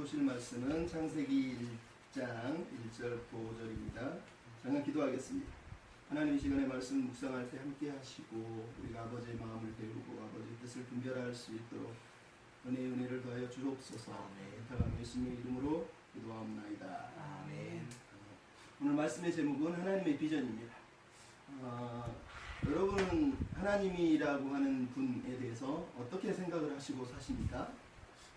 보실 말씀은 창세기 1장 1절 5절입니다. 잠깐 기도하겠습니다. 하나님 이 시간에 말씀 묵상할 때 함께 하시고 우리가 아버지의 마음을 배우고 아버지의 뜻을 분별할 수 있도록 은혜를 더하여 주옵소서. 부탁하며 예수님의 이름으로 기도하옵나이다. 아멘. 오늘 말씀의 제목은 하나님의 비전입니다. 여러분은 하나님이라고 하는 분에 대해서 어떻게 생각을 하시고 사십니까?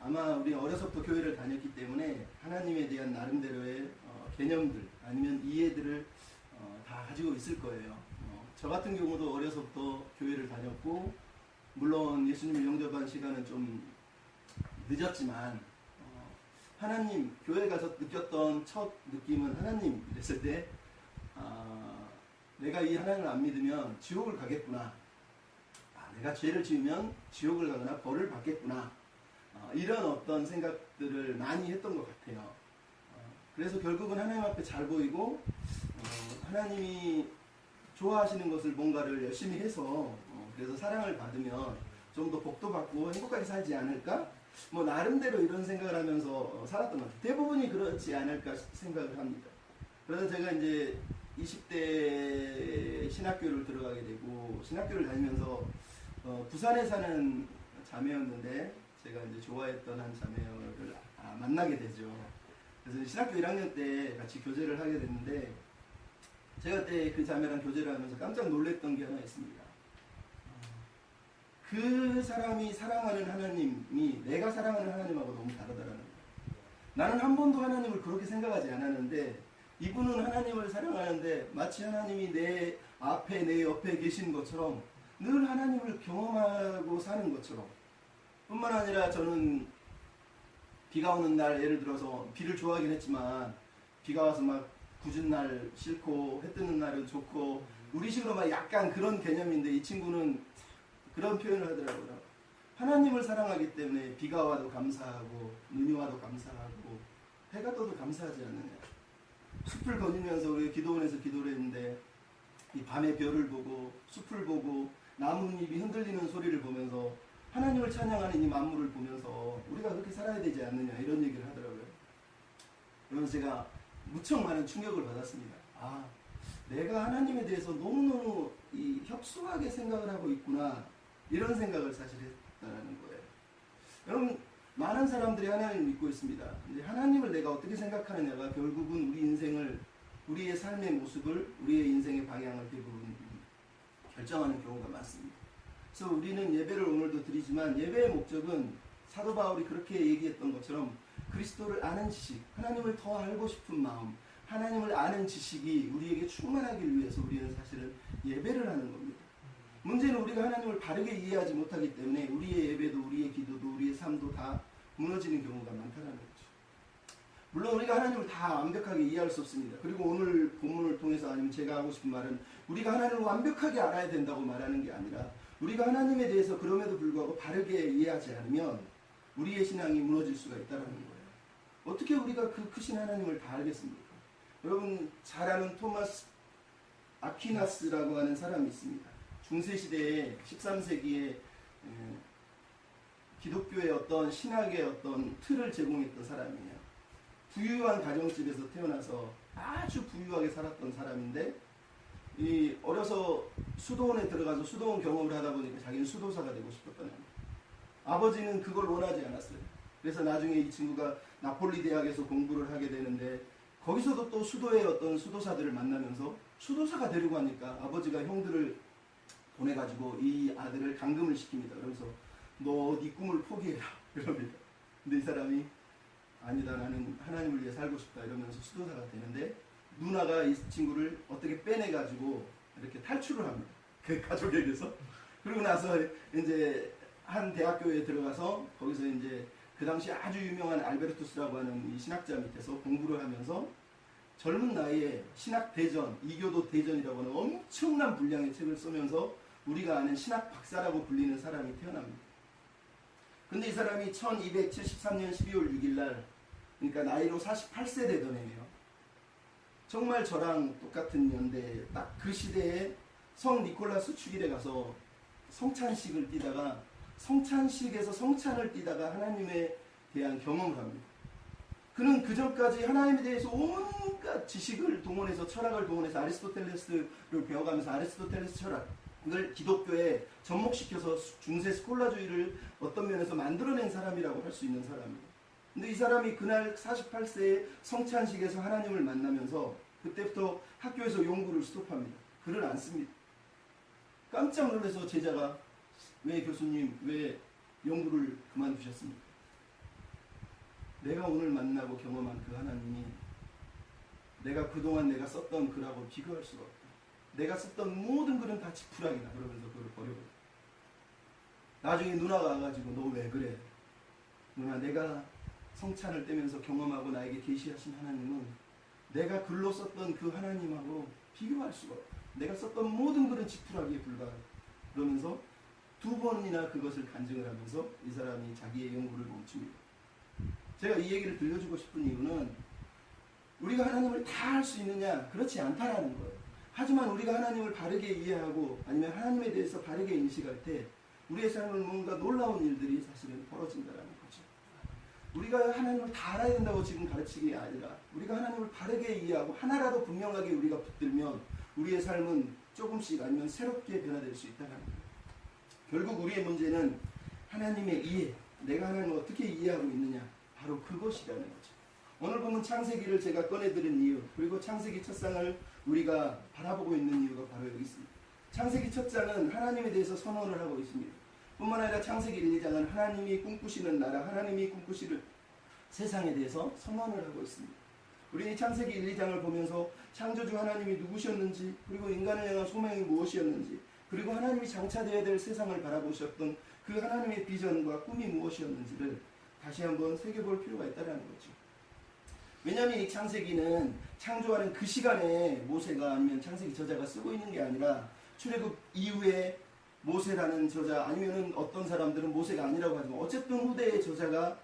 아마 우리 어려서부터 교회를 다녔기 때문에 하나님에 대한 나름대로의 개념들 아니면 이해들을 다 가지고 있을 거예요. 저 같은 경우도 어려서부터 교회를 다녔고 물론 예수님을 영접한 시간은 좀 늦었지만 하나님, 교회 가서 느꼈던 첫 느낌은 하나님 이랬을 때 내가 이 하나님을 안 믿으면 지옥을 가겠구나. 내가 죄를 지으면 지옥을 가거나 벌을 받겠구나. 이런 어떤 생각들을 많이 했던 것 같아요. 그래서 결국은 하나님 앞에 잘 보이고 하나님이 좋아하시는 것을 뭔가를 열심히 해서 그래서 사랑을 받으면 좀 더 복도 받고 행복하게 살지 않을까? 뭐 나름대로 이런 생각을 하면서 살았던 것 같아요. 대부분이 그렇지 않을까 생각을 합니다. 그래서 제가 이제 20대 신학교를 들어가게 되고 신학교를 다니면서 부산에 사는 자매였는데 제가 이제 좋아했던 한 자매를 만나게 되죠. 그래서 신학교 1학년 때 같이 교제를 하게 됐는데 제가 그때 그 자매랑 교제를 하면서 깜짝 놀랐던 게 하나 있습니다. 그 사람이 사랑하는 하나님이 내가 사랑하는 하나님하고 너무 다르다라는 거예요. 나는 한 번도 하나님을 그렇게 생각하지 않았는데 이분은 하나님을 사랑하는데 마치 하나님이 내 앞에 내 옆에 계신 것처럼 늘 하나님을 경험하고 사는 것처럼 뿐만 아니라 저는 비가 오는 날 예를 들어서 비를 좋아하긴 했지만 비가 와서 막 궂은 날 싫고 해 뜨는 날은 좋고 우리식으로 막 약간 그런 개념인데 이 친구는 그런 표현을 하더라고요. 하나님을 사랑하기 때문에 비가 와도 감사하고 눈이 와도 감사하고 해가 떠도 감사하지 않느냐. 숲을 거니면서 우리 기도원에서 기도를 했는데 이 밤에 별을 보고 숲을 보고 나뭇잎이 흔들리는 소리를 보면서 하나님을 찬양하는 이 만물을 보면서 우리가 그렇게 살아야 되지 않느냐 이런 얘기를 하더라고요. 그러면서 제가 무척 많은 충격을 받았습니다. 내가 하나님에 대해서 너무너무 협소하게 생각을 하고 있구나 이런 생각을 사실 했다는 거예요. 여러분 많은 사람들이 하나님을 믿고 있습니다. 근데 하나님을 내가 어떻게 생각하느냐가 결국은 우리 인생을 우리의 삶의 모습을 우리의 인생의 방향을 대부분 결정하는 경우가 많습니다. 그래서 우리는 예배를 오늘도 드리지만 예배의 목적은 사도 바울이 그렇게 얘기했던 것처럼 그리스도를 아는 지식, 하나님을 더 알고 싶은 마음, 하나님을 아는 지식이 우리에게 충만하기 위해서 우리는 사실은 예배를 하는 겁니다. 문제는 우리가 하나님을 바르게 이해하지 못하기 때문에 우리의 예배도 우리의 기도도 우리의 삶도 다 무너지는 경우가 많다는 거죠. 물론 우리가 하나님을 다 완벽하게 이해할 수 없습니다. 그리고 오늘 본문을 통해서 아니면 제가 하고 싶은 말은 우리가 하나님을 완벽하게 알아야 된다고 말하는 게 아니라 우리가 하나님에 대해서 그럼에도 불구하고 바르게 이해하지 않으면 우리의 신앙이 무너질 수가 있다는 거예요. 어떻게 우리가 그 크신 하나님을 다 알겠습니까? 여러분 잘 아는 토마스 아퀴나스라고 하는 사람이 있습니다. 중세시대에 13세기에 기독교의 어떤 신학의 어떤 틀을 제공했던 사람이에요. 부유한 가정집에서 태어나서 아주 부유하게 살았던 사람인데 어려서 수도원에 들어가서 수도원 경험을 하다 보니까 자기는 수도사가 되고 싶었다는 거예요. 아버지는 그걸 원하지 않았어요. 그래서 나중에 이 친구가 나폴리 대학에서 공부를 하게 되는데 거기서도 또 수도의 어떤 수도사들을 만나면서 수도사가 되려고 하니까 아버지가 형들을 보내가지고 이 아들을 감금을 시킵니다. 그러면서 너 네 꿈을 포기해라 이럽니다. 근데 이 사람이 아니다 나는 하나님을 위해 살고 싶다 이러면서 수도사가 되는데 누나가 이 친구를 어떻게 빼내가지고 이렇게 탈출을 합니다. 그 가족에게서. 그러고 나서 이제 한 대학교에 들어가서 거기서 이제 그 당시 아주 유명한 알베르투스라고 하는 이 신학자 밑에서 공부를 하면서 젊은 나이에 신학 대전, 이교도 대전이라고 하는 엄청난 분량의 책을 쓰면서 우리가 아는 신학 박사라고 불리는 사람이 태어납니다. 근데 이 사람이 1273년 12월 6일 날 그러니까 나이로 48세 되던 해예요. 정말 저랑 똑같은 연대 딱 그 시대에 성 니콜라스 축일에 가서 성찬식을 띠다가 성찬식에서 성찬을 띠다가 하나님에 대한 경험을 합니다. 그는 그전까지 하나님에 대해서 온갖 지식을 동원해서, 철학을 동원해서 아리스토텔레스를 배워가면서 아리스토텔레스 철학을 기독교에 접목시켜서 중세 스콜라주의를 어떤 면에서 만들어낸 사람이라고 할 수 있는 사람이에요. 근데 이 사람이 그날 48세의 성찬식에서 하나님을 만나면서 그때부터 학교에서 연구를 스톱합니다. 글을 안 씁니다. 깜짝 놀라서 제자가, 왜 교수님, 왜 연구를 그만두셨습니까? 내가 오늘 만나고 경험한 그 하나님이 내가 그동안 내가 썼던 글하고 비교할 수가 없다. 내가 썼던 모든 글은 다 지푸라기다. 그러면서 그걸 버려버려. 나중에 누나가 와가지고 너 왜 그래? 누나, 내가 성찬을 떼면서 경험하고 나에게 계시하신 하나님은 내가 글로 썼던 그 하나님하고 비교할 수가 없다. 내가 썼던 모든 글은 지푸라기에 불과하다. 그러면서 2번이나 그것을 간증을 하면서 이 사람이 자기의 연구를 멈춥니다. 제가 이 얘기를 들려주고 싶은 이유는 우리가 하나님을 다 할 수 있느냐? 그렇지 않다라는 거예요. 하지만 우리가 하나님을 바르게 이해하고 아니면 하나님에 대해서 바르게 인식할 때 우리의 삶은 뭔가 놀라운 일들이 사실은 벌어진다는 거죠. 우리가 하나님을 다 알아야 된다고 지금 가르치는 게 아니라 우리가 하나님을 바르게 이해하고 하나라도 분명하게 우리가 붙들면 우리의 삶은 조금씩 아니면 새롭게 변화될 수 있다는 거예요. 결국 우리의 문제는 하나님의 이해, 내가 하나님을 어떻게 이해하고 있느냐, 바로 그것이라는 거죠. 오늘 보면 창세기를 제가 꺼내드린 이유, 그리고 창세기 첫 장을 우리가 바라보고 있는 이유가 바로 여기 있습니다. 창세기 첫 장은 하나님에 대해서 선언을 하고 있습니다. 뿐만 아니라 창세기 1, 2장은 하나님이 꿈꾸시는 나라, 하나님이 꿈꾸시는 세상에 대해서 선언을 하고 있습니다. 우리는 창세기 1, 2장을 보면서 창조주 하나님이 누구셨는지, 그리고 인간을 향한 소명이 무엇이었는지, 그리고 하나님이 장차되어야 될 세상을 바라보셨던 그 하나님의 비전과 꿈이 무엇이었는지를 다시 한번 새겨볼 필요가 있다는 거죠. 왜냐하면 이 창세기는 창조하는 그 시간에 모세가 아니면 창세기 저자가 쓰고 있는 게 아니라 출애굽 이후에 모세라는 저자, 아니면은 어떤 사람들은 모세가 아니라고 하지만 어쨌든 후대의 저자가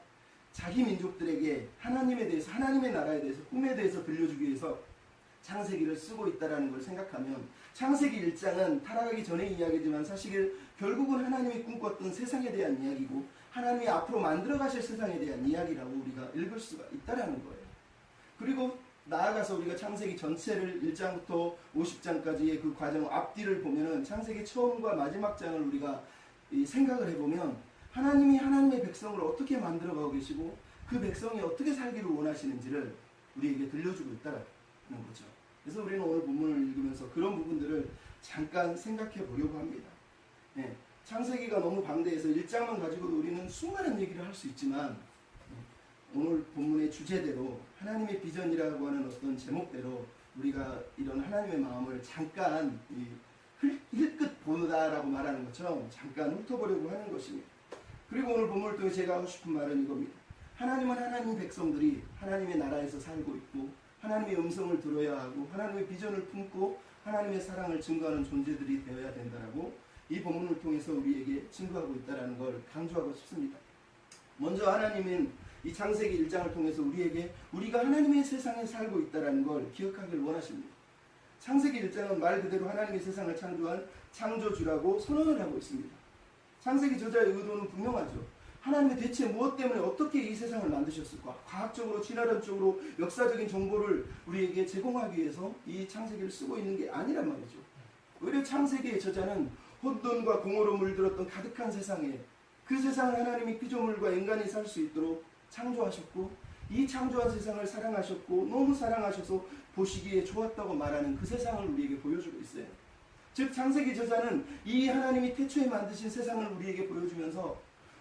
자기 민족들에게 하나님에 대해서, 하나님의 나라에 대해서, 꿈에 대해서 들려주기 위해서 창세기를 쓰고 있다는 걸 생각하면 창세기 1장은 타락하기 전의 이야기지만 사실 결국은 하나님이 꿈꿨던 세상에 대한 이야기고 하나님이 앞으로 만들어 가실 세상에 대한 이야기라고 우리가 읽을 수가 있다는 거예요. 그리고 나아가서 우리가 창세기 전체를 1장부터 50장까지의 그 과정 앞뒤를 보면은 창세기 처음과 마지막 장을 우리가 생각을 해보면 하나님이 하나님의 백성을 어떻게 만들어가고 계시고 그 백성이 어떻게 살기를 원하시는지를 우리에게 들려주고 있다는 거죠. 그래서 우리는 오늘 본문을 읽으면서 그런 부분들을 잠깐 생각해 보려고 합니다. 네, 창세기가 너무 방대해서 1장만 가지고 우리는 수많은 얘기를 할 수 있지만 오늘 본문의 주제대로 하나님의 비전이라고 하는 어떤 제목대로 우리가 이런 하나님의 마음을 잠깐 힐끗 보다라고 말하는 것처럼 잠깐 훑어보려고 하는 것입니다. 그리고 오늘 본문을 통해 제가 하고 싶은 말은 이겁니다. 하나님은 하나님 백성들이 하나님의 나라에서 살고 있고 하나님의 음성을 들어야 하고 하나님의 비전을 품고 하나님의 사랑을 증거하는 존재들이 되어야 된다라고 이 본문을 통해서 우리에게 증거하고 있다는 걸 강조하고 싶습니다. 먼저 하나님은 이 창세기 1장을 통해서 우리에게 우리가 하나님의 세상에 살고 있다는 걸 기억하길 원하십니다. 창세기 1장은 말 그대로 하나님의 세상을 창조한 창조주라고 선언을 하고 있습니다. 창세기 저자의 의도는 분명하죠. 하나님이 대체 무엇 때문에 어떻게 이 세상을 만드셨을까? 과학적으로, 진화론적으로 역사적인 정보를 우리에게 제공하기 위해서 이 창세기를 쓰고 있는 게 아니란 말이죠. 오히려 창세기의 저자는 혼돈과 공허로 물들었던 가득한 세상에 그 세상을 하나님이 피조물과 인간이 살 수 있도록 창조하셨고 이 창조한 세상을 사랑하셨고 너무 사랑하셔서 보시기에 좋았다고 말하는 그 세상을 우리에게 보여주고 있어요. 즉 창세기 저자는 이 하나님이 태초에 만드신 세상을 우리에게 보여주면서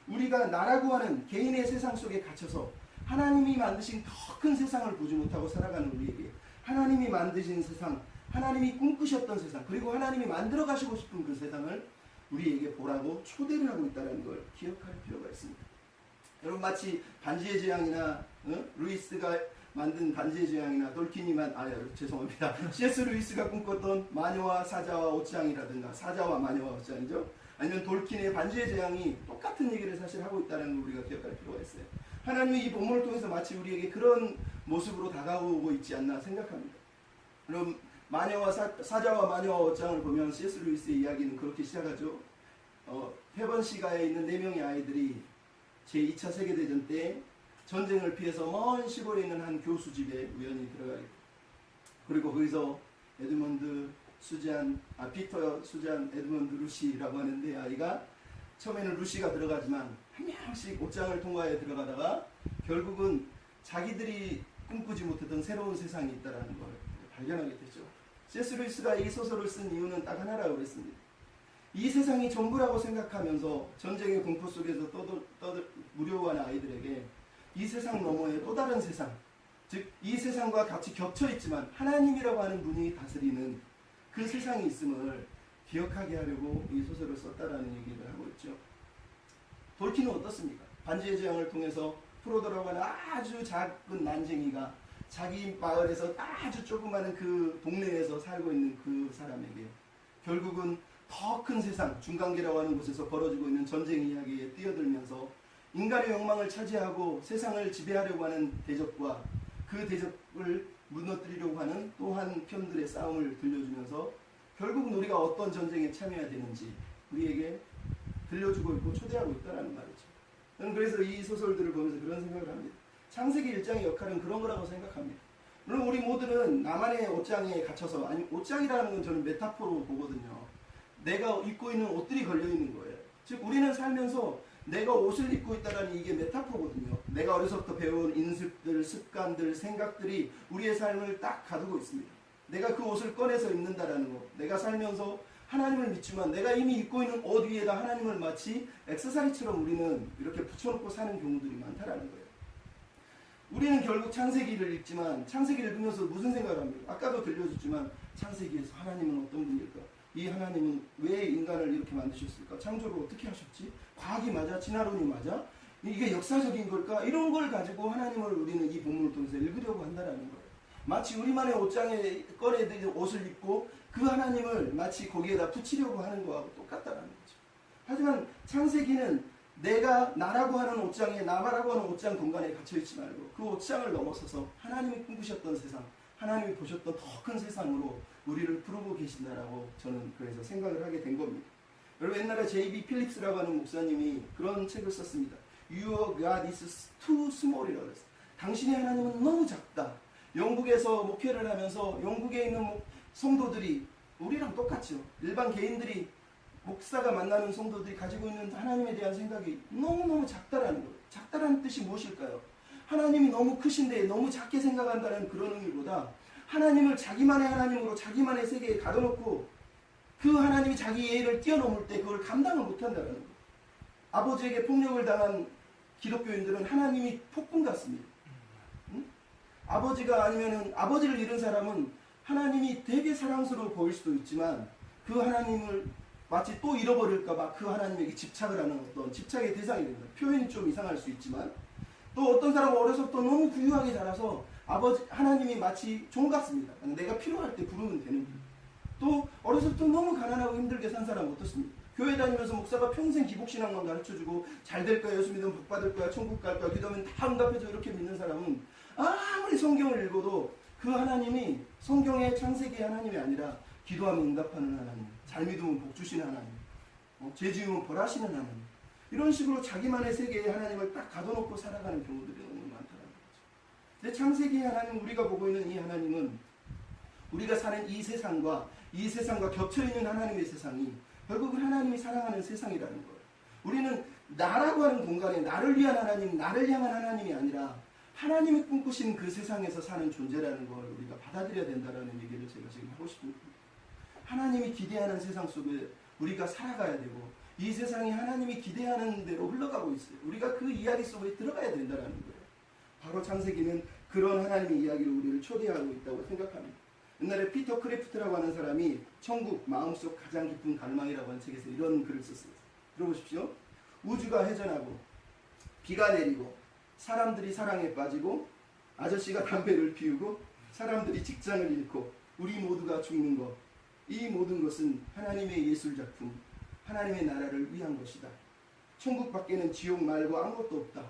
우리가 나라고 하는 개인의 세상 속에 갇혀서 하나님이 만드신 더 큰 세상을 보지 못하고 살아가는 우리에게 하나님이 만드신 세상, 하나님이 꿈꾸셨던 세상, 그리고 하나님이 만들어 가시고 싶은 그 세상을 우리에게 보라고 초대를 하고 있다는 걸 기억할 필요가 있습니다. 여러분 마치 반지의 제왕이나 루이스가 만든 반지의 제왕이나 돌킨이 죄송합니다. C.S. 루이스가 꿈꿨던 마녀와 사자와 옷장이라든가 사자와 마녀와 옷장이죠. 아니면 돌킨의 반지의 제왕이 똑같은 얘기를 사실 하고 있다는 걸 우리가 기억할 필요가 있어요. 하나님이 이 본문을 통해서 마치 우리에게 그런 모습으로 다가오고 있지 않나 생각합니다. 그럼 사자와 마녀와 옷장을 보면 C.S. 루이스의 이야기는 그렇게 시작하죠. 헤번시가에 있는 4명의 아이들이 제2차 세계대전 때 전쟁을 피해서 먼 시골에 있는 한 교수 집에 우연히 들어가게 돼요. 그리고 거기서 피터 수잔 에드먼드 루시라고 하는데, 아이가 처음에는 루시가 들어가지만 한 명씩 옷장을 통과해 들어가다가 결국은 자기들이 꿈꾸지 못했던 새로운 세상이 있다는 걸 발견하게 되죠. C.S. 루이스가 이 소설을 쓴 이유는 딱 하나라고 그랬습니다. 이 세상이 전부라고 생각하면서 전쟁의 공포 속에서 무료한 아이들에게 이 세상 너머에 또 다른 세상, 즉 이 세상과 같이 겹쳐 있지만 하나님이라고 하는 분이 다스리는 그 세상이 있음을 기억하게 하려고 이 소설을 썼다라는 얘기를 하고 있죠. 돌키는 어떻습니까? 반지의 제왕을 통해서 프로도라고 하는 아주 작은 난쟁이가 자기 마을에서 아주 조그마한 그 동네에서 살고 있는 그 사람에게 결국은 더 큰 세상, 중간계라고 하는 곳에서 벌어지고 있는 전쟁 이야기에 뛰어들면서 인간의 욕망을 차지하고 세상을 지배하려고 하는 대적과 그 대적을 무너뜨리려고 하는 또 한 편들의 싸움을 들려주면서 결국은 우리가 어떤 전쟁에 참여해야 되는지 우리에게 들려주고 있고 초대하고 있다는 말이죠. 저는 그래서 이 소설들을 보면서 그런 생각을 합니다. 창세기 1장의 역할은 그런 거라고 생각합니다. 물론 우리 모두는 나만의 옷장에 갇혀서, 아니 옷장이라는 건 저는 메타포로 보거든요. 내가 입고 있는 옷들이 걸려있는 거예요. 즉 우리는 살면서 내가 옷을 입고 있다는 이게 메타포거든요. 내가 어려서부터 배운 인습들, 습관들, 생각들이 우리의 삶을 딱 가두고 있습니다. 내가 그 옷을 꺼내서 입는다라는 거. 내가 살면서 하나님을 믿지만 내가 이미 입고 있는 옷 위에다 하나님을 마치 액세서리처럼 우리는 이렇게 붙여놓고 사는 경우들이 많다라는 거예요. 우리는 결국 창세기를 읽지만 창세기를 읽으면서 무슨 생각을 합니까? 아까도 들려줬지만 창세기에서 하나님은 어떤 분일까? 이 하나님은 왜 인간을 이렇게 만드셨을까? 창조를 어떻게 하셨지? 과학이 맞아? 진화론이 맞아? 이게 역사적인 걸까? 이런 걸 가지고 하나님을 우리는 이 본문을 통해서 읽으려고 한다는 거예요. 마치 우리만의 옷장에 꺼내든 옷을 입고 그 하나님을 마치 거기에다 붙이려고 하는 거하고 똑같다는 거죠. 하지만 창세기는 내가 나라고 하는 옷장에, 나라고 하는 옷장 공간에 갇혀있지 말고 그 옷장을 넘어서서 하나님이 꿈꾸셨던 세상, 하나님이 보셨던 더 큰 세상으로 우리를 부르고 계신다라고 저는 그래서 생각을 하게 된 겁니다. 여러분 옛날에 J.B. 필립스라고 하는 목사님이 그런 책을 썼습니다. Your God is too small이라고 했어요. 당신의 하나님은 너무 작다. 영국에서 목회를 하면서 영국에 있는 성도들이 우리랑 똑같죠. 일반 개인들이 목사가 만나는 성도들이 가지고 있는 하나님에 대한 생각이 너무너무 작다라는 거예요. 작다라는 뜻이 무엇일까요? 하나님이 너무 크신데 너무 작게 생각한다는 그런 의미보다 하나님을 자기만의 하나님으로 자기만의 세계에 가둬놓고 그 하나님이 자기 예의를 뛰어넘을 때 그걸 감당을 못한다는 거예요. 아버지에게 폭력을 당한 기독교인들은 하나님이 폭군 같습니다. 응? 아버지가 아니면은 아버지를 잃은 사람은 하나님이 되게 사랑스러워 보일 수도 있지만 그 하나님을 마치 또 잃어버릴까봐 그 하나님에게 집착을 하는 어떤 집착의 대상이 됩니다. 표현이 좀 이상할 수 있지만 또 어떤 사람은 어려서부터 너무 부유하게 자라서 하나님이 마치 종 같습니다. 내가 필요할 때 부르면 되는 분. 또 어려서부터 너무 가난하고 힘들게 산 사람은 어떻습니까? 교회 다니면서 목사가 평생 기복신앙만 가르쳐주고 잘 될 거야, 예수 믿으면 복 받을 거야, 천국 갈 거야, 기도하면 다 응답해줘 이렇게 믿는 사람은 아무리 성경을 읽어도 그 하나님이 성경의 창세기의 하나님이 아니라 기도하면 응답하는 하나님, 잘 믿으면 복 주시는 하나님, 죄 지으면 벌하시는 하나님, 이런 식으로 자기만의 세계에 하나님을 딱 가둬놓고 살아가는 경우들이 너무 많다는 거죠. 근데 창세기의 하나님, 우리가 보고 있는 이 하나님은 우리가 사는 이 세상과 겹쳐있는 하나님의 세상이 결국은 하나님이 사랑하는 세상이라는 거예요. 우리는 나라고 하는 공간에 나를 위한 하나님, 나를 향한 하나님이 아니라 하나님이 꿈꾸신 그 세상에서 사는 존재라는 걸 우리가 받아들여야 된다는 얘기를 제가 지금 하고 싶습니다. 하나님이 기대하는 세상 속에 우리가 살아가야 되고 이 세상이 하나님이 기대하는 대로 흘러가고 있어요. 우리가 그 이야기 속에 들어가야 된다는 거예요. 바로 창세기는 그런 하나님의 이야기를 우리를 초대하고 있다고 생각합니다. 옛날에 피터 크래프트라고 하는 사람이 천국 마음속 가장 깊은 갈망이라고 하는 책에서 이런 글을 썼어요. 들어보십시오. 우주가 회전하고 비가 내리고 사람들이 사랑에 빠지고 아저씨가 담배를 피우고 사람들이 직장을 잃고 우리 모두가 죽는 것, 이 모든 것은 하나님의 예술작품, 하나님의 나라를 위한 것이다. 천국 밖에는 지옥 말고 아무것도 없다.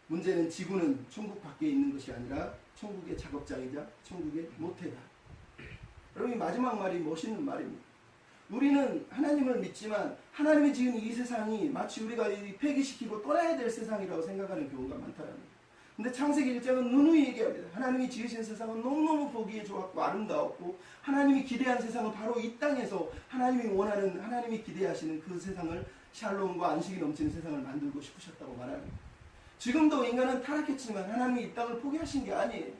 문제는 지구는 천국 밖에 있는 것이 아니라 천국의 작업장이자 천국의 모태다. 여러분, 이 마지막 말이 멋있는 말입니다. 우리는 하나님을 믿지만 하나님이 지은 이 세상이 마치 우리가 폐기시키고 떠나야 될 세상이라고 생각하는 경우가 많다는 거예요. 근데 창세기 1장은 누누이 얘기합니다. 하나님이 지으신 세상은 너무너무 보기에 좋았고 아름다웠고 하나님이 기대한 세상은 바로 이 땅에서 하나님이 원하는, 하나님이 기대하시는 그 세상을, 샬롬과 안식이 넘치는 세상을 만들고 싶으셨다고 말합니다. 지금도 인간은 타락했지만 하나님이 이 땅을 포기하신 게 아니에요.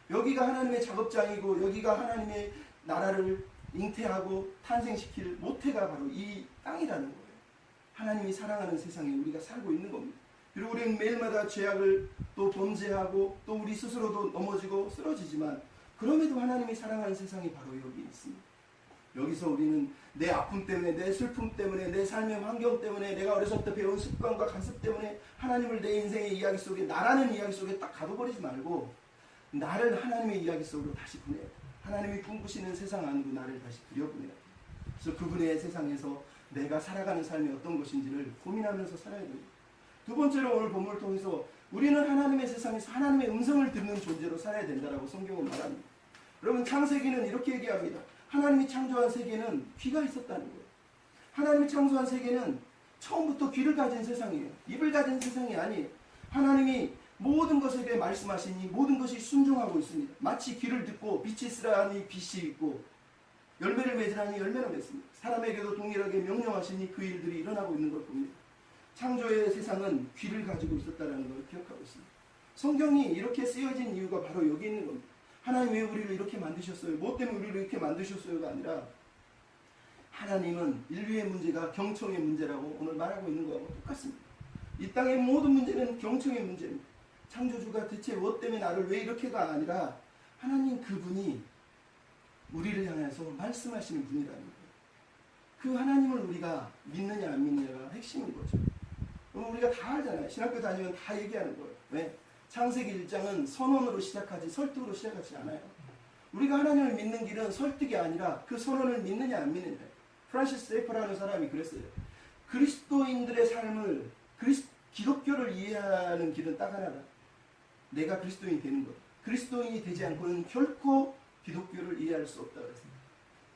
여기가 하나님의 작업장이고 여기가 하나님의 나라를 잉태하고 탄생시킬 모태가 바로 이 땅이라는 거예요. 하나님이 사랑하는 세상에 우리가 살고 있는 겁니다. 그리고 우리는 매일마다 죄악을 또 범죄하고 또 우리 스스로도 넘어지고 쓰러지지만 그럼에도 하나님이 사랑하는 세상이 바로 여기 있습니다. 여기서 우리는 내 아픔 때문에, 내 슬픔 때문에, 내 삶의 환경 때문에, 내가 어렸을 때 배운 습관과 간섭 때문에 하나님을 내 인생의 이야기 속에, 나라는 이야기 속에 딱 가둬버리지 말고 나를 하나님의 이야기 속으로 다시 보내야 돼. 하나님이 꿈꾸시는 세상 안으로 나를 다시 들여보내야 돼. 그래서 그분의 세상에서 내가 살아가는 삶이 어떤 것인지를 고민하면서 살아야 됩니다. 두 번째로 오늘 본문을 통해서 우리는 하나님의 세상에서 하나님의 음성을 듣는 존재로 살아야 된다라고 성경은 말합니다. 여러분, 창세기는 이렇게 얘기합니다. 하나님이 창조한 세계는 귀가 있었다는 거예요. 하나님이 창조한 세계는 처음부터 귀를 가진 세상이에요. 입을 가진 세상이 아니에요. 하나님이 모든 것에 대해 말씀하시니 모든 것이 순종하고 있습니다. 마치 귀를 듣고 빛이 있으라니 빛이 있고 열매를 맺으라니 열매를 맺습니다. 사람에게도 동일하게 명령하시니 그 일들이 일어나고 있는 걸 봅니다. 창조의 세상은 귀를 가지고 있었다는 걸 기억하고 있습니다. 성경이 이렇게 쓰여진 이유가 바로 여기 있는 겁니다. 하나님 왜 우리를 이렇게 만드셨어요? 뭐 때문에 우리를 이렇게 만드셨어요가 아니라 하나님은 인류의 문제가 경청의 문제라고 오늘 말하고 있는 거하고 똑같습니다. 이 땅의 모든 문제는 경청의 문제입니다. 창조주가 대체 뭐 때문에 나를 왜 이렇게가 아니라 하나님 그분이 우리를 향해서 말씀하시는 분이라는 거예요. 그 하나님을 우리가 믿느냐 안 믿느냐가 핵심인 거죠. 그럼 우리가 다 알잖아요. 신학교 다니면 다 얘기하는 거예요. 왜? 창세기 1장은 선언으로 시작하지 설득으로 시작하지 않아요. 우리가 하나님을 믿는 길은 설득이 아니라 그 선언을 믿느냐 안 믿느냐. 프란시스 세이퍼라는 사람이 그랬어요. 그리스도인들의 삶을 기독교를 이해하는 길은 딱 하나다. 내가 그리스도인이 되는 것. 그리스도인이 되지 않고는 결코 기독교를 이해할 수 없다 그랬습니다.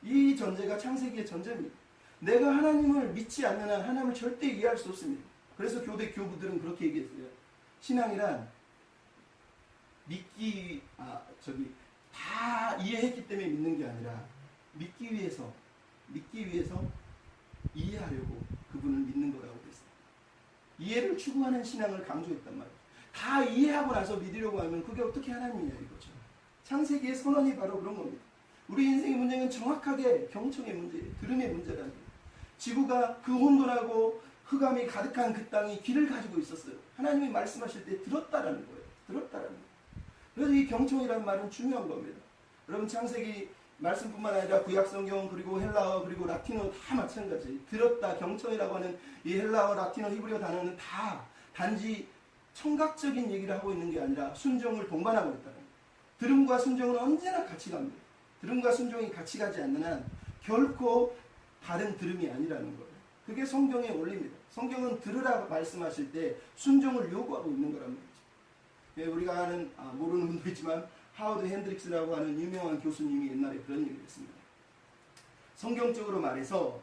이 전제가 창세기의 전제입니다. 내가 하나님을 믿지 않는 한 하나님을 절대 이해할 수 없습니다. 그래서 교대 교부들은 그렇게 얘기했어요. 신앙이란 다 이해했기 때문에 믿는 게 아니라 믿기 위해서 이해하려고 그분을 믿는 거라고 그랬어요. 이해를 추구하는 신앙을 강조했단 말이에요. 다 이해하고 나서 믿으려고 하면 그게 어떻게 하나님이냐 이거죠. 창세기의 선언이 바로 그런 겁니다. 우리 인생의 문제는 정확하게 경청의 문제예요. 들음의 문제라는 거예요. 지구가 그 혼돈하고 흑암이 가득한 그 땅이 귀를 가지고 있었어요. 하나님이 말씀하실 때 들었다라는 거예요. 들었다라는 거예요. 그래서 이 경청이라는 말은 중요한 겁니다. 여러분, 창세기 말씀뿐만 아니라 구약성경 그리고 헬라어 그리고 라틴어 다 마찬가지. 들었다, 경청이라고 하는 이 헬라어, 라틴어, 히브리어 단어는 다 단지 청각적인 얘기를 하고 있는 게 아니라 순종을 동반하고 있다는 거예요. 들음과 순종은 언제나 같이 갑니다. 들음과 순종이 같이 가지 않는 한 결코 다른 들음이 아니라는 거예요. 그게 성경의 원리입니다. 성경은 들으라 말씀하실 때 순종을 요구하고 있는 거란 말이죠. 우리가 아는, 모르는 분도 있지만 하워드 핸드릭스라고 하는 유명한 교수님이 옛날에 그런 얘기를 했습니다. 성경적으로 말해서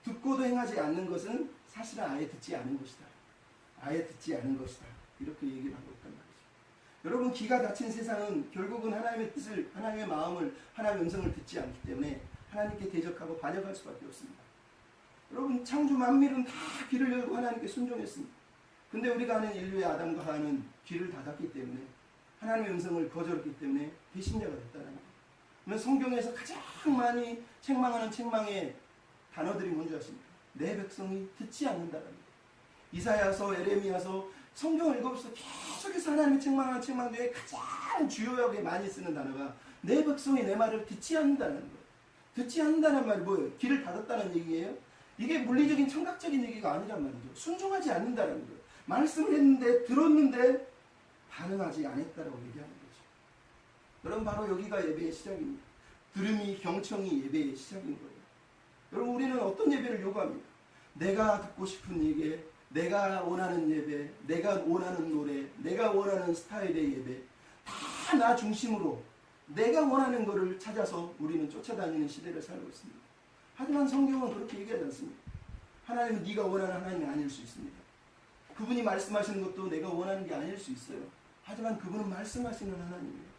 듣고도 행하지 않는 것은 사실은 아예 듣지 않은 것이다. 아예 듣지 않은 것이다. 이렇게 얘기를 하고 있단 말이죠. 여러분, 귀가 닫힌 세상은 결국은 하나님의 뜻을, 하나님의 마음을, 하나님의 음성을 듣지 않기 때문에 하나님께 대적하고 반역할 수밖에 없습니다. 여러분, 창조 만물은 다 귀를 열고 하나님께 순종했습니다. 근데 우리가 아는 인류의 아담과 하와는 귀를 닫았기 때문에 하나님의 음성을 거절했기 때문에 배신자가 됐다는 거예요. 그러면 성경에서 가장 많이 책망하는 책망의 단어들이 뭔지 아십니까? 내 백성이 듣지 않는다라는 거예요. 이사야서, 에레미야서, 성경을 읽어보면서 계속해서 하나님의 책망하는 책망 중에 가장 주요하게 많이 쓰는 단어가 내 백성이 내 말을 듣지 않는다는 거예요. 듣지 않는다는 말이 뭐예요? 귀를 닫았다는 얘기예요? 이게 물리적인 청각적인 얘기가 아니란 말이죠. 순종하지 않는다는 거예요. 말씀을 했는데 들었는데 반응하지 않았다라고 얘기하는 거죠. 여러분, 바로 여기가 예배의 시작입니다. 들음이, 경청이 예배의 시작인 거예요. 여러분, 우리는 어떤 예배를 요구합니까? 내가 듣고 싶은 예배, 내가 원하는 예배, 내가 원하는 노래, 내가 원하는 스타일의 예배, 다 나 중심으로 내가 원하는 것을 찾아서 우리는 쫓아다니는 시대를 살고 있습니다. 하지만 성경은 그렇게 얘기하지 않습니다. 하나님은 네가 원하는 하나님이 아닐 수 있습니다. 그분이 말씀하시는 것도 내가 원하는 게 아닐 수 있어요. 하지만 그분은 말씀하시는 하나님이에요.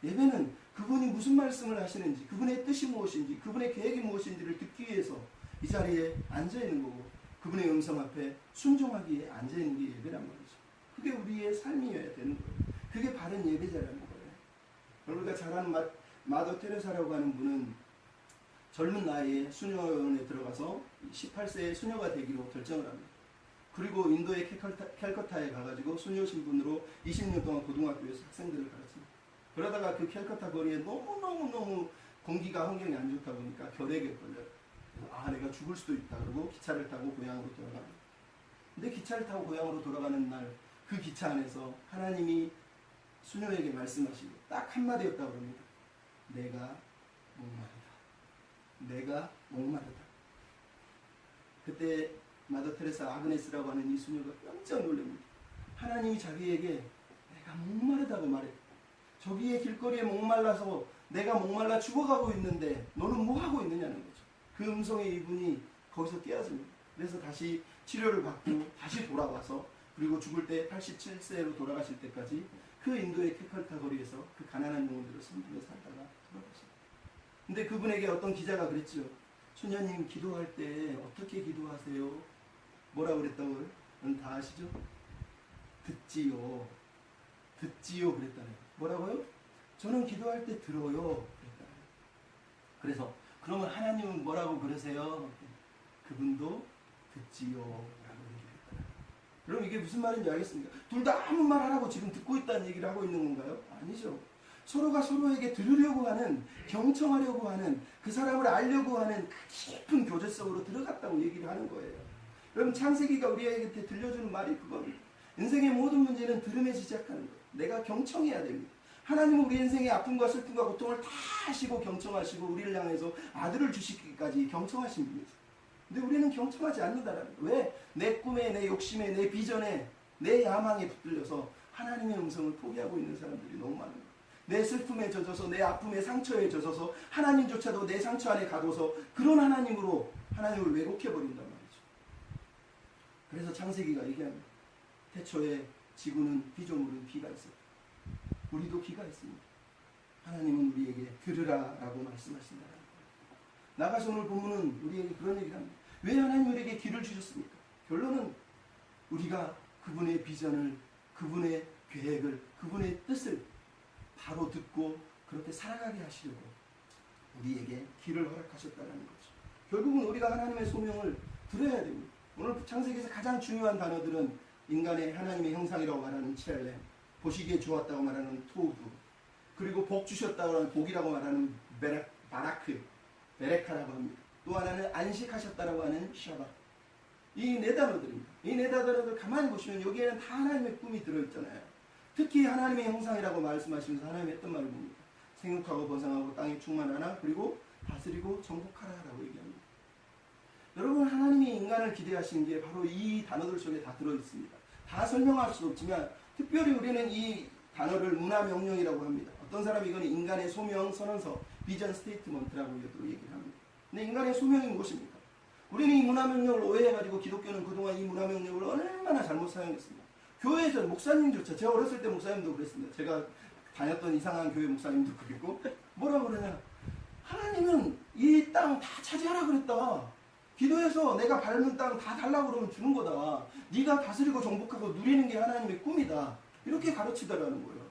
예배는 그분이 무슨 말씀을 하시는지, 그분의 뜻이 무엇인지, 그분의 계획이 무엇인지를 듣기 위해서 이 자리에 앉아있는 거고, 그분의 음성 앞에 순종하기에 앉아있는 게 예배란 말이죠. 그게 우리의 삶이어야 되는 거예요. 그게 바른 예배자라는 거예요. 우리가 잘 아는 마더 테레사라고 하는 분은 젊은 나이에 수녀원에 들어가서 18세에 수녀가 되기로 결정을 합니다. 그리고 인도의 캘커타에 가가지고 수녀 신분으로 20년 동안 고등학교에서 학생들을 가르칩니다. 그러다가 그 캘커타 거리에 너무 공기가 환경이 안 좋다 보니까 결핵에 걸려요. 내가 죽을 수도 있다. 그러고 기차를 타고 고향으로 돌아갑니다. 근데 기차를 타고 고향으로 돌아가는 날 그 기차 안에서 하나님이 수녀에게 말씀하시고 딱 한마디였다고 합니다. 내가 목마르다. 내가 목마르다. 그때 마더 테레사 아그네스라고 하는 이 수녀가 깜짝 놀랍니다. 하나님이 자기에게 내가 목마르다고 말해. 저기에 길거리에 목말라서 내가 목말라 죽어가고 있는데 너는 뭐 하고 있느냐는 거죠. 그 음성에 이분이 거기서 깨어집니다. 그래서 다시 치료를 받고 다시 돌아와서 그리고 죽을 때 87세로 돌아가실 때까지 그 인도의 캘커타 거리에서 그 가난한 영혼들을 섬기며 살다가 돌아가십니다. 근데 그분에게 어떤 기자가 그랬죠. 수녀님 기도할 때 어떻게 기도하세요? 뭐라고 그랬다고요? 여러분 다 아시죠? 듣지요. 듣지요 그랬다네요. 뭐라고요? 저는 기도할 때 들어요 그랬다네요. 그래서 그러면 하나님은 뭐라고 그러세요? 그분도 듣지요 라고 얘기했다. 여러분 이게 무슨 말인지 알겠습니까? 둘 다 아무 말 안 하고 지금 듣고 있다는 얘기를 하고 있는 건가요? 아니죠. 서로가 서로에게 들으려고 하는, 경청하려고 하는, 그 사람을 알려고 하는 그 깊은 교제 속으로 들어갔다고 얘기를 하는 거예요. 여러분 창세기가 우리에게 들려주는 말이 그겁니다. 인생의 모든 문제는 들음에 시작하는 거예요. 내가 경청해야 됩니다. 하나님은 우리 인생의 아픔과 슬픔과 고통을 다 하시고 경청하시고 우리를 향해서 아들을 주시기까지 경청하신 분이세요. 근데 우리는 경청하지 않는다라는 거예요. 왜? 내 꿈에, 내 욕심에, 내 비전에, 내 야망에 붙들려서 하나님의 음성을 포기하고 있는 사람들이 너무 많은 거예요. 내 슬픔에 젖어서, 내 아픔에 상처에 젖어서 하나님조차도 내 상처 안에 가둬서 그런 하나님으로 하나님을 왜곡해버린단 말이죠. 그래서 창세기가 얘기합니다. 태초에 지구는 피조물은 귀가 있었다. 우리도 귀가 있습니다. 하나님은 우리에게 들으라라고 말씀하신다는 거예요. 나가서 오늘 본문은 우리에게 그런 얘기를 합니다. 왜 하나님 우리에게 귀를 주셨습니까? 결론은 우리가 그분의 비전을, 그분의 계획을, 그분의 뜻을 바로 듣고 그렇게 살아가게 하시려고 우리에게 귀를 허락하셨다는 거죠. 결국은 우리가 하나님의 소명을 들어야 됩니다. 오늘 창세기에서 가장 중요한 단어들은 인간의 하나님의 형상이라고 말하는 첼렘, 보시기에 좋았다고 말하는 토우두, 그리고 복 주셨다고 하는 복이라고 말하는 베레카라고 합니다. 또 하나는 안식하셨다라고 하는 샤바. 이 네 단어들입니다. 이 네 단어들 가만히 보시면 여기에는 다 하나님의 꿈이 들어있잖아요. 특히 하나님의 형상이라고 말씀하시면서 하나님이 했던 말을 봅니다. 생육하고 번성하고 땅에 충만하나 그리고 다스리고 정복하라라고 얘기합니다. 여러분 하나님이 인간을 기대하시는 게 바로 이 단어들 속에 다 들어있습니다. 다 설명할 수 없지만 특별히 우리는 이 단어를 문화명령이라고 합니다. 어떤 사람이 이건 인간의 소명 선언서, 비전 스테이트먼트라고 얘기를 합니다. 근데 인간의 소명이 무엇입니까? 우리는 이 문화명령을 오해해가지고 기독교는 그동안 이 문화명령을 얼마나 잘못 사용했습니다. 교회에서 목사님조차, 제가 어렸을 때 목사님도 그랬습니다. 제가 다녔던 이상한 교회 목사님도 그랬고 뭐라고 그러냐, 하나님은 이 땅 다 차지하라 그랬다. 기도해서 내가 밟는 땅 다 달라고 그러면 주는 거다. 네가 다스리고 정복하고 누리는 게 하나님의 꿈이다. 이렇게 가르치더라는 거예요.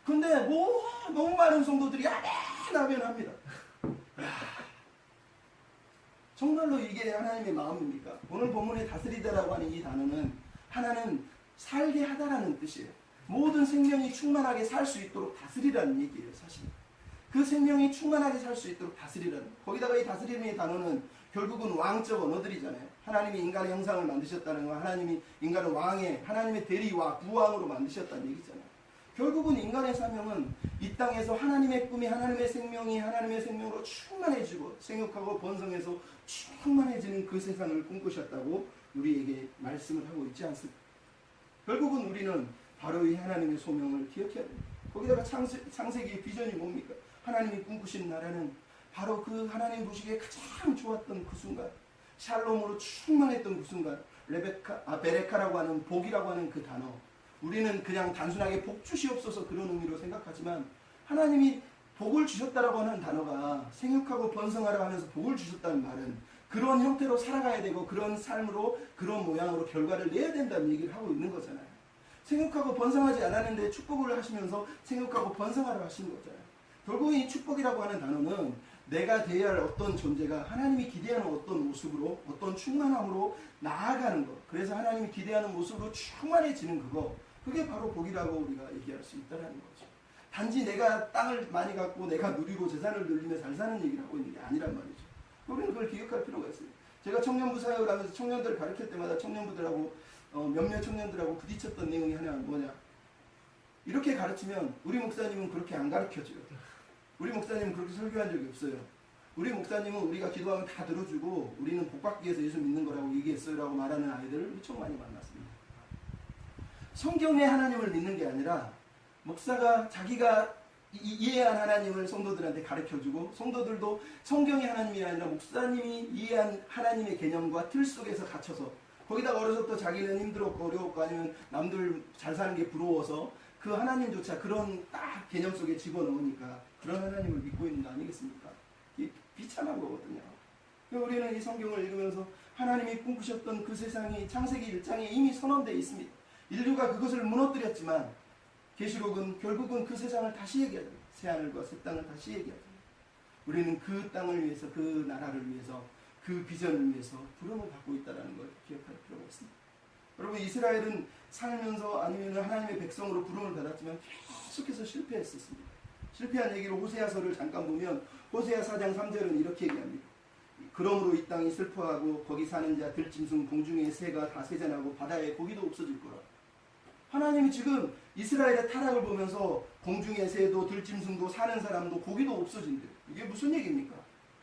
근데 너무 많은 성도들이 아멘 합니다. 정말로 이게 하나님의 마음입니까? 오늘 본문에 다스리다라고 하는 이 단어는 하나는 살게 하다라는 뜻이에요. 모든 생명이 충만하게 살 수 있도록 다스리라는 얘기예요. 사실 그 생명이 충만하게 살 수 있도록 다스리라는, 거기다가 이 다스리는 이 단어는 결국은 왕적 언어들이잖아요. 하나님이 인간의 형상을 만드셨다는 거, 하나님이 인간을 왕의, 하나님의 대리와 부왕으로 만드셨다는 얘기잖아요. 결국은 인간의 사명은 이 땅에서 하나님의 꿈이, 하나님의 생명이 하나님의 생명으로 충만해지고 생육하고 번성해서 충만해지는 그 세상을 꿈꾸셨다고 우리에게 말씀을 하고 있지 않습니까? 결국은 우리는 바로 이 하나님의 소명을 기억해야 됩니다. 거기다가 창세기의 비전이 뭡니까? 하나님이 꿈꾸신 나라는 바로 그 하나님 보시기에 가장 좋았던 그 순간, 샬롬으로 충만했던 그 순간, 베레카라고 하는 복이라고 하는 그 단어, 우리는 그냥 단순하게 복 주시옵소서 그런 의미로 생각하지만 하나님이 복을 주셨다라고 하는 단어가 생육하고 번성하라 하면서 복을 주셨다는 말은 그런 형태로 살아가야 되고 그런 삶으로 그런 모양으로 결과를 내야 된다는 얘기를 하고 있는 거잖아요. 생육하고 번성하지 않았는데 축복을 하시면서 생육하고 번성하라 하신 거잖아요. 결국 이 축복이라고 하는 단어는 내가 되어야 할 어떤 존재가 하나님이 기대하는 어떤 모습으로, 어떤 충만함으로 나아가는 것, 그래서 하나님이 기대하는 모습으로 충만해지는 그거, 그게 바로 복이라고 우리가 얘기할 수 있다는 거죠. 단지 내가 땅을 많이 갖고 내가 누리고 재산을 늘리며 잘 사는 얘기를 하고 있는 게 아니란 말이죠. 우리는 그걸 기억할 필요가 있어요. 제가 청년부 사역을 하면서 청년들을 가르칠 때마다 청년부들하고 몇몇 청년들하고 부딪혔던 내용이 하나는 뭐냐, 이렇게 가르치면 우리 목사님은 그렇게 안 가르쳐줘요. 우리 목사님은 그렇게 설교한 적이 없어요. 우리 목사님은 우리가 기도하면 다 들어주고 우리는 복받기 위해서 예수 믿는 거라고 얘기했어요 라고 말하는 아이들을 엄청 많이 만났습니다. 성경의 하나님을 믿는 게 아니라 목사가 자기가 이해한 하나님을 성도들한테 가르쳐주고, 성도들도 성경의 하나님이 아니라 목사님이 이해한 하나님의 개념과 틀 속에서 갇혀서, 거기다가 어려서부터 자기는 힘들었고 어려웠고 아니면 남들 잘 사는 게 부러워서 그 하나님조차 그런 딱 개념 속에 집어넣으니까 그런 하나님을 믿고 있는 거 아니겠습니까? 이게 비참한 거거든요. 우리는 이 성경을 읽으면서 하나님이 꿈꾸셨던 그 세상이 창세기 1장에 이미 선언되어 있습니다. 인류가 그것을 무너뜨렸지만 계시록은 결국은 그 세상을 다시 얘기합니다. 새하늘과 새 땅을 다시 얘기합니다. 우리는 그 땅을 위해서, 그 나라를 위해서, 그 비전을 위해서 부름을 받고 있다는 걸 기억할 필요가 있습니다. 여러분, 이스라엘은 살면서 아니면 하나님의 백성으로 부름을 받았지만 계속해서 실패했었습니다. 실패한 얘기로 호세아서를 잠깐 보면 호세아 4장 3절은 이렇게 얘기합니다. 그러므로 이 땅이 슬퍼하고 거기 사는 자 들짐승 공중의 새가 다 세잔하고 바다에 고기도 없어질 거라. 하나님이 지금 이스라엘의 타락을 보면서 공중의 새도 들짐승도 사는 사람도 고기도 없어진대요. 이게 무슨 얘기입니까?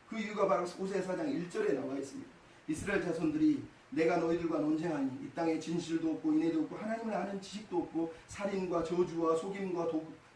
그 이유가 바로 호세아 4장 1절에 나와 있습니다. 이스라엘 자손들이 내가 너희들과 논쟁하니 이 땅에 진실도 없고 인애도 없고 하나님을 아는 지식도 없고 살인과 저주와 속임과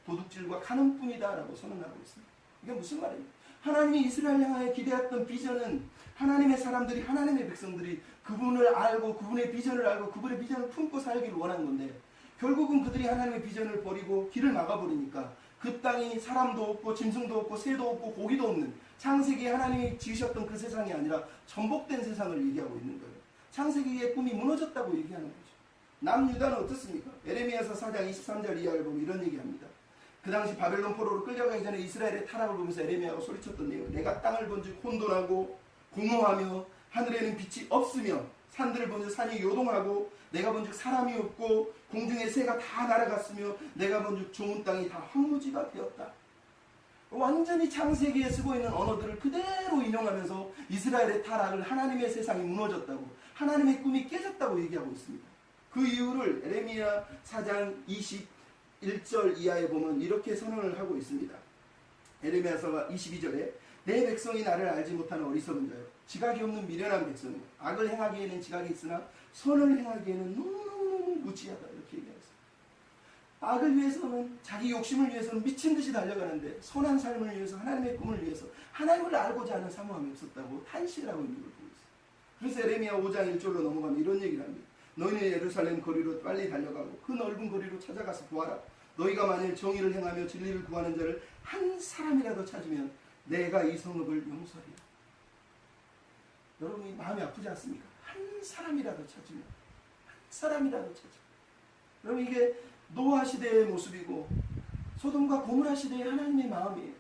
도둑질과 가늠뿐이다 라고 선언하고 있습니다. 이게 무슨 말입니까? 하나님이 이스라엘 향하여 기대했던 비전은 하나님의 사람들이, 하나님의 백성들이 그분을 알고 그분의 비전을 알고 그분의 비전을 품고 살기를 원한 건데, 결국은 그들이 하나님의 비전을 버리고 길을 막아버리니까 그 땅이 사람도 없고 짐승도 없고 새도 없고 고기도 없는, 창세기에 하나님이 지으셨던 그 세상이 아니라 전복된 세상을 얘기하고 있는 거예요. 창세기의 꿈이 무너졌다고 얘기하는 거죠. 남유다는 어떻습니까? 에레미야서 4장 23절 이하를 보면 이런 얘기합니다. 그 당시 바벨론 포로로 끌려가기 전에 이스라엘의 타락을 보면서 에레미야가 소리쳤던 내용, 내가 땅을 본즉 혼돈하고 공허하며 하늘에는 빛이 없으며 산들을 본즉 산이 요동하고 내가 본즉 사람이 없고 공중의 새가 다 날아갔으며 내가 본즉 좋은 땅이 다 황무지가 되었다. 완전히 창세기에 쓰고 있는 언어들을 그대로 인용하면서 이스라엘의 타락을, 하나님의 세상이 무너졌다고, 하나님의 꿈이 깨졌다고 얘기하고 있습니다. 그 이유를 에레미야 4장 21절 이하에 보면 이렇게 선언을 하고 있습니다. 에레미야서 22절에 내 백성이 나를 알지 못하는 어리석은 자요, 지각이 없는 미련한 백성이요, 악을 행하기에는 지각이 있으나 선을 행하기에는 너무너무 무지하다, 이렇게 얘기했어요. 악을 위해서는, 자기 욕심을 위해서는 미친 듯이 달려가는데 선한 삶을 위해서, 하나님의 꿈을 위해서 하나님을 알고자 하는 사모함이 없었다고 탄식을 하고 있는 걸 보고 있어요. 그래서 에레미야 5장 1절로 넘어가면 이런 얘기를 합니다. 너희는 예루살렘 거리로 빨리 달려가고 그 넓은 거리로 찾아가서 보아라. 너희가 만일 정의를 행하며 진리를 구하는 자를 한 사람이라도 찾으면 내가 이 성읍을 용서하리라. 여러분이 마음이 아프지 않습니까? 한 사람이라도 찾으면, 한 사람이라도 찾으면. 여러분, 이게 노아 시대의 모습이고 소돔과 고모라 시대의 하나님의 마음이에요.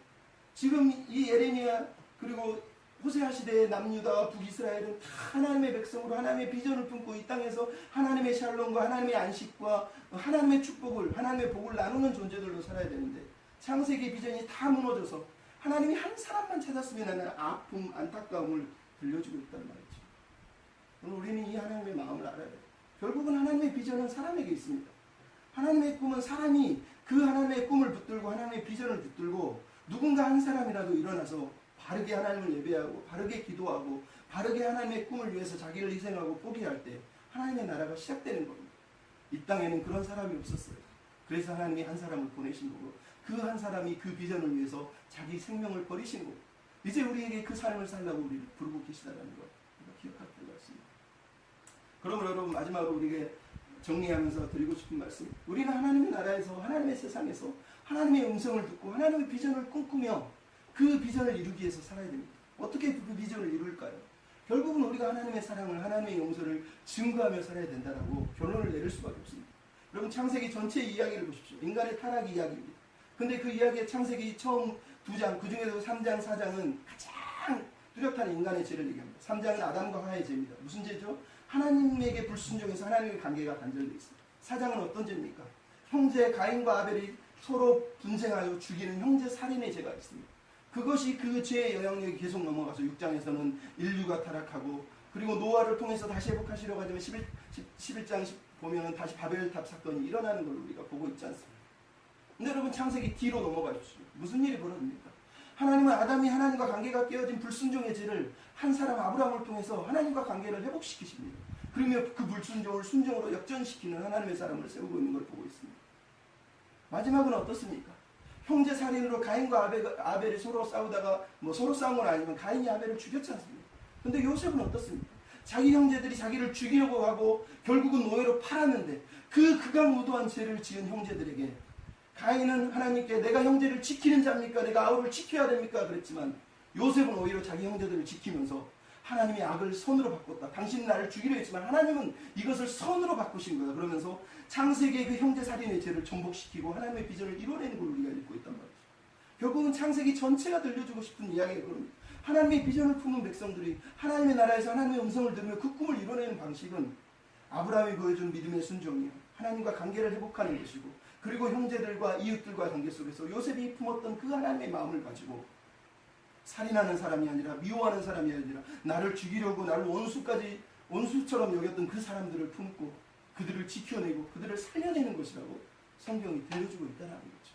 지금 이 에레미야 그리고 호세아 시대의 남유다와 북이스라엘은 다 하나님의 백성으로 하나님의 비전을 품고 이 땅에서 하나님의 샬롬과 하나님의 안식과 하나님의 축복을, 하나님의 복을 나누는 존재들로 살아야 되는데 창세기 비전이 다 무너져서 하나님이 한 사람만 찾았으면 하는 아픔, 안타까움을 들려주고 있단 말이죠. 우리는 이 하나님의 마음을 알아야 돼요. 결국은 하나님의 비전은 사람에게 있습니다. 하나님의 꿈은 사람이 그 하나님의 꿈을 붙들고 하나님의 비전을 붙들고 누군가 한 사람이라도 일어나서 바르게 하나님을 예배하고 바르게 기도하고 바르게 하나님의 꿈을 위해서 자기를 희생하고 포기할 때 하나님의 나라가 시작되는 겁니다. 이 땅에는 그런 사람이 없었어요. 그래서 하나님이 한 사람을 보내신 거고 그 한 사람이 그 비전을 위해서 자기 생명을 버리신 거고 이제 우리에게 그 삶을 살라고 우리를 부르고 계시다는 것 우리가 기억할 필요가 있습니다. 그러므로 여러분 마지막으로 우리에게 정리하면서 드리고 싶은 말씀, 우리는 하나님의 나라에서 하나님의 세상에서 하나님의 음성을 듣고 하나님의 비전을 꿈꾸며 그 비전을 이루기 위해서 살아야 됩니다. 어떻게 그 비전을 이룰까요? 결국은 우리가 하나님의 사랑을, 하나님의 용서를 증거하며 살아야 된다라고 결론을 내릴 수밖에 없습니다. 여러분 창세기 전체 이야기를 보십시오. 인간의 타락 이야기입니다. 근데 그 이야기의 창세기 처음 2장, 그 중에서 3장, 4장은 가장 뚜렷한 인간의 죄를 얘기합니다. 3장은 아담과 하와의 죄입니다. 무슨 죄죠? 하나님에게 불순종해서 하나님의 관계가 단절되어 있습니다. 4장은 어떤 죄입니까? 형제 가인과 아벨이 서로 분쟁하여 죽이는 형제 살인의 죄가 있습니다. 그것이 그 죄의 영향력이 계속 넘어가서 6장에서는 인류가 타락하고, 그리고 노아를 통해서 다시 회복하시려고 하지만 11장 보면은 다시 바벨탑 사건이 일어나는 걸 우리가 보고 있지 않습니까? 근데 여러분 창세기 뒤로 넘어가 주십시오. 무슨 일이 벌어집니까? 하나님은 아담이 하나님과 관계가 깨어진 불순종의 죄를 한 사람 아브라함을 통해서 하나님과 관계를 회복시키십니다. 그러며 그 불순종을 순종으로 역전시키는 하나님의 사람을 세우고 있는 걸 보고 있습니다. 마지막은 어떻습니까? 형제 살인으로 가인과 아벨이 서로 싸우다가, 서로 싸운 건 아니지만 가인이 아벨을 죽였지 않습니까? 근데 요셉은 어떻습니까? 자기 형제들이 자기를 죽이려고 하고 결국은 노예로 팔았는데 그 극악무도한 죄를 지은 형제들에게 가인은 하나님께 내가 형제를 지키는 자입니까? 내가 아우를 지켜야 됩니까? 그랬지만 요셉은 오히려 자기 형제들을 지키면서 하나님의 악을 선으로 바꿨다. 당신은 나를 죽이려 했지만 하나님은 이것을 선으로 바꾸신 거야. 그러면서 창세기의 그 형제 살인의 죄를 전복시키고 하나님의 비전을 이뤄내는 걸 우리가 읽고 있단 말이죠. 결국은 창세기 전체가 들려주고 싶은 이야기가 그럽니다. 하나님의 비전을 품은 백성들이 하나님의 나라에서 하나님의 음성을 들으며 그 꿈을 이뤄내는 방식은 아브라함이 보여준 믿음의 순종이요, 하나님과 관계를 회복하는 것이고, 그리고 형제들과 이웃들과 관계 속에서 요셉이 품었던 그 하나님의 마음을 가지고 살인하는 사람이 아니라, 미워하는 사람이 아니라, 나를 죽이려고 나를 원수처럼 여겼던 그 사람들을 품고 그들을 지켜내고 그들을 살려내는 것이라고 성경이 들려주고 있다는 거죠.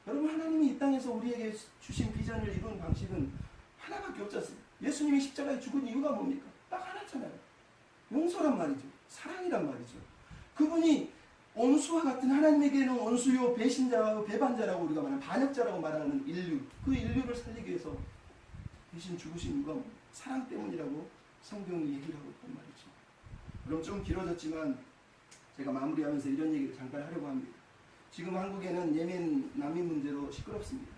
여러분 하나님이 이 땅에서 우리에게 주신 비전을 이루는 방식은 하나밖에 없지 않습니까? 예수님이 십자가에 죽은 이유가 뭡니까? 딱 하나잖아요. 용서란 말이죠. 사랑이란 말이죠. 그분이 원수와 같은, 하나님에게는 원수요 배신자와 배반자라고 우리가 말하는 반역자라고 말하는 인류, 그 인류를 살리기 위해서 대신 죽으신 이유가 사랑 때문이라고 성경이 얘기를 하고 있단 말이죠. 그럼 좀 길어졌지만 제가 마무리하면서 이런 얘기를 잠깐 하려고 합니다. 지금 한국에는 예멘 난민 문제로 시끄럽습니다.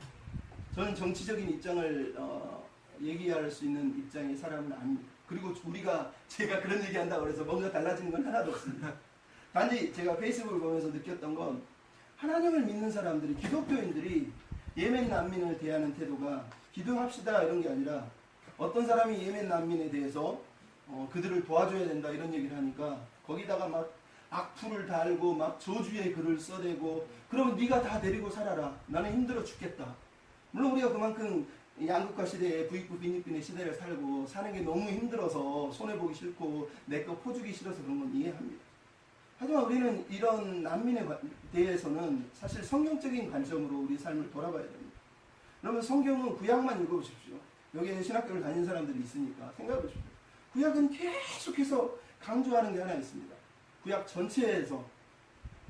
저는 정치적인 입장을 얘기할 수 있는 입장의 사람은 아닙니다. 그리고 제가 그런 얘기한다고 해서 뭔가 달라지는 건 하나도 없습니다. 단지 제가 페이스북을 보면서 느꼈던 건, 하나님을 믿는 사람들이, 기독교인들이 예멘 난민을 대하는 태도가 기도합시다 이런 게 아니라, 어떤 사람이 예멘 난민에 대해서 그들을 도와줘야 된다 이런 얘기를 하니까 거기다가 막 악플을 달고 막 저주의 글을 써대고, 그러면 네가 다 데리고 살아라, 나는 힘들어 죽겠다. 물론 우리가 그만큼 양극화 시대에 부익부 빈익빈의 시대를 살고 사는 게 너무 힘들어서 손해보기 싫고 내 거 포주기 싫어서 그런 건 이해합니다. 하지만 우리는 이런 난민에 대해서는 사실 성경적인 관점으로 우리 삶을 돌아봐야 됩니다. 그러면 성경은 구약만 읽어보십시오. 여기에 신학교를 다니는 사람들이 있으니까 생각해보십시오. 구약은 계속해서 강조하는 게 하나 있습니다. 구약 전체에서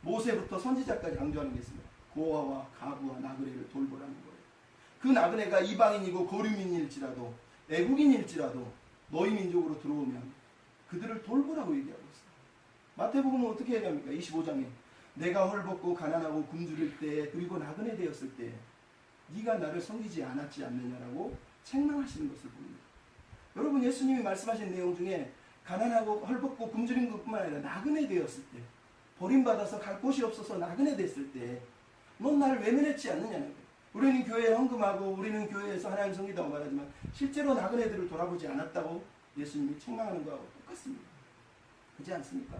모세부터 선지자까지 강조하는 게 있습니다. 고아와 가부와 나그네를 돌보라는 거예요. 그 나그네가 이방인이고 고류민일지라도 애국인일지라도 너희 민족으로 들어오면 그들을 돌보라고 얘기하고 있어요. 마태복음은 어떻게 얘기합니까? 25장에 내가 헐벗고 가난하고 굶주릴 때, 그리고 나그네 되었을 때 네가 나를 섬기지 않았지 않느냐라고 책망하시는 것을 봅니다. 여러분 예수님이 말씀하신 내용 중에 가난하고 헐벗고 굶주린 것뿐만 아니라 나그네 되었을 때, 버림받아서 갈 곳이 없어서 나그네 됐을 때 넌 나를 외면했지 않느냐는 거예요. 우리는 교회에 헌금하고 우리는 교회에서 하나님 섬기다고 말하지만 실제로 나그네들을 돌아보지 않았다고 예수님이 책망하는 거하고 똑같습니다. 그렇지 않습니까?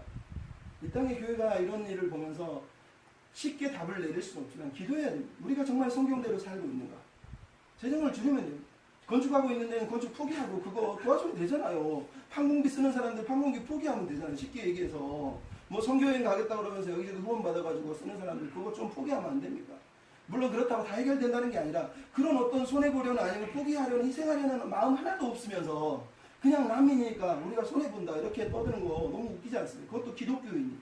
이 땅의 교회가 이런 일을 보면서 쉽게 답을 내릴 수는 없지만 기도해야 됩니다. 우리가 정말 성경대로 살고 있는가? 재정을 줄이면 됩니다. 건축하고 있는 데는 건축 포기하고 그거 도와주면 되잖아요. 판공비 쓰는 사람들 판공비 포기하면 되잖아요. 쉽게 얘기해서 뭐 선교여행 가겠다 그러면서 여기저기 후원 받아가지고 쓰는 사람들 그거 좀 포기하면 안 됩니까? 물론 그렇다고 다 해결된다는 게 아니라 그런 어떤 손해보려는, 아니면 포기하려는, 희생하려는 마음 하나도 없으면서 그냥 난민이니까 우리가 손해본다 이렇게 떠드는 거 너무 웃기지 않습니까? 그것도 기독교인이.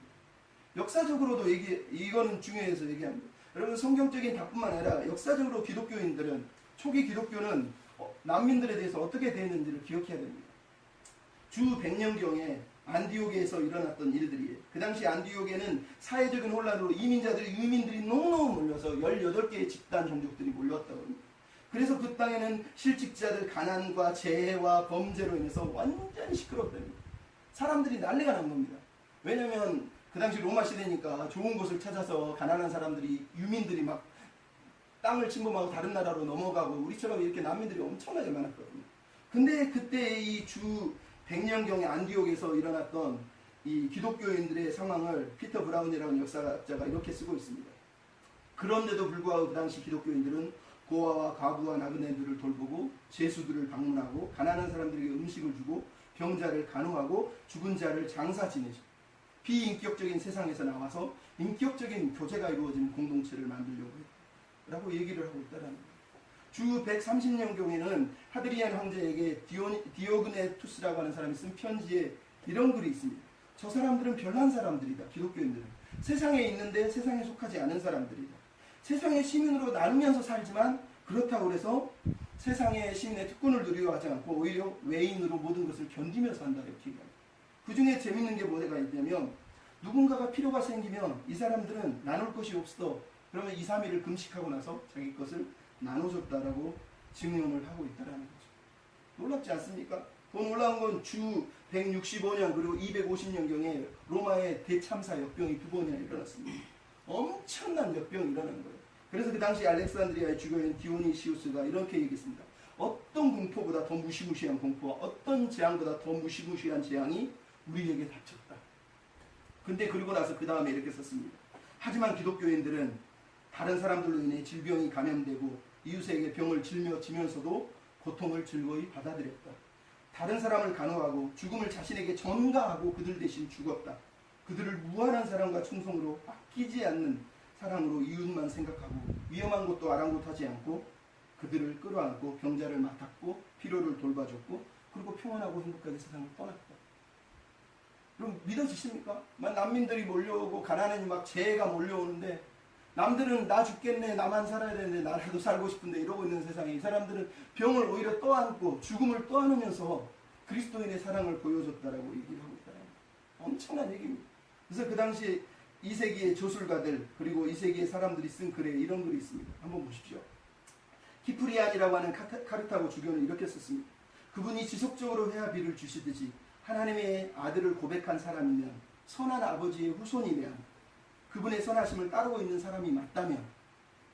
역사적으로도 이거는 중요해서 얘기합니다. 여러분 성경적인 답뿐만 아니라 역사적으로 기독교인들은, 초기 기독교는 난민들에 대해서 어떻게 대했는지를 기억해야 됩니다. 주 100년경에 안디옥에서 일어났던 일들이에요. 그 당시 안디옥에는 사회적인 혼란으로 유민들이 너무너무 몰려서 18개의 집단 종족들이 몰려왔다고 합니다. 그래서 그 땅에는 실직자들 가난과 재해와 범죄로 인해서 완전히 시끄럽답니다. 사람들이 난리가 난 겁니다. 왜냐하면 그 당시 로마 시대니까 좋은 곳을 찾아서 가난한 사람들이, 유민들이 막 땅을 침범하고 다른 나라로 넘어가고, 우리처럼 이렇게 난민들이 엄청나게 많았거든요. 근데 그때 이 주 100년경에 안디옥에서 일어났던 이 기독교인들의 상황을 피터 브라운이라는 역사학자가 이렇게 쓰고 있습니다. 그런데도 불구하고 그 당시 기독교인들은 고아와 과부와 나그네들을 돌보고 제수들을 방문하고 가난한 사람들에게 음식을 주고 병자를 간호하고 죽은 자를 장사 지내죠. 비인격적인 세상에서 나와서 인격적인 교제가 이루어지는 공동체를 만들려고 했다라고 얘기를 하고 있다는 거예요. 주 130년경에는 하드리안 황제에게 디오그네투스라고 하는 사람이 쓴 편지에 이런 글이 있습니다. 저 사람들은 별난 사람들이다. 기독교인들은 세상에 있는데 세상에 속하지 않은 사람들이다. 세상의 시민으로 나누면서 살지만 그렇다고 해서 세상의 시민의 특권을 누리려 하지 않고 오히려 외인으로 모든 것을 견디며 산다, 이렇게 얘기합니다. 그 중에 재밌는 게 뭐가 있냐면, 누군가가 필요가 생기면 이 사람들은 나눌 것이 없어. 그러면 2, 3일을 금식하고 나서 자기 것을 나눠줬다라고 증언을 하고 있다는 거죠. 놀랍지 않습니까? 더 놀라운 건 주 165년 그리고 250년경에 로마의 대참사 역병이 2번이나 일어났습니다. 엄청난 역병이 일어난 거예요. 그래서 그 당시 알렉산드리아의 주교인 디오니시우스가 이렇게 얘기했습니다. 어떤 공포보다 더 무시무시한 공포와 어떤 재앙보다 더 무시무시한 재앙이 우리에게 닥쳤다. 근데 그리고 나서 그 다음에 이렇게 썼습니다. 하지만 기독교인들은 다른 사람들로 인해 질병이 감염되고 이웃에게 병을 짊어지면서도 고통을 즐거이 받아들였다. 다른 사람을 간호하고 죽음을 자신에게 전가하고 그들 대신 죽었다. 그들을 무한한 사랑과 충성으로 아끼지 않는 사랑으로 이웃만 생각하고 위험한 것도 아랑곳하지 않고 그들을 끌어안고 병자를 맡았고 필요를 돌봐줬고 그리고 평안하고 행복하게 세상을 떠났다. 그럼 믿어지십니까? 막 난민들이 몰려오고 가난한 막 재해가 몰려오는데 남들은 나 죽겠네, 나만 살아야 되는데 나라도 살고 싶은데 이러고 있는 세상에 이 사람들은 병을 오히려 떠안고 죽음을 떠안으면서 그리스도인의 사랑을 보여줬다라고 얘기를 하고 있다는 엄청난 얘기입니다. 그래서 그 당시 2세기의 조술가들 그리고 2세기의 사람들이 쓴 글에 이런 글이 있습니다. 한번 보십시오. 키프리안이라고 하는 카르타고 주교는 이렇게 썼습니다. 그분이 지속적으로 회화비를 주시듯이 하나님의 아들을 고백한 사람이면 선한 아버지의 후손이면 그분의 선하심을 따르고 있는 사람이 맞다면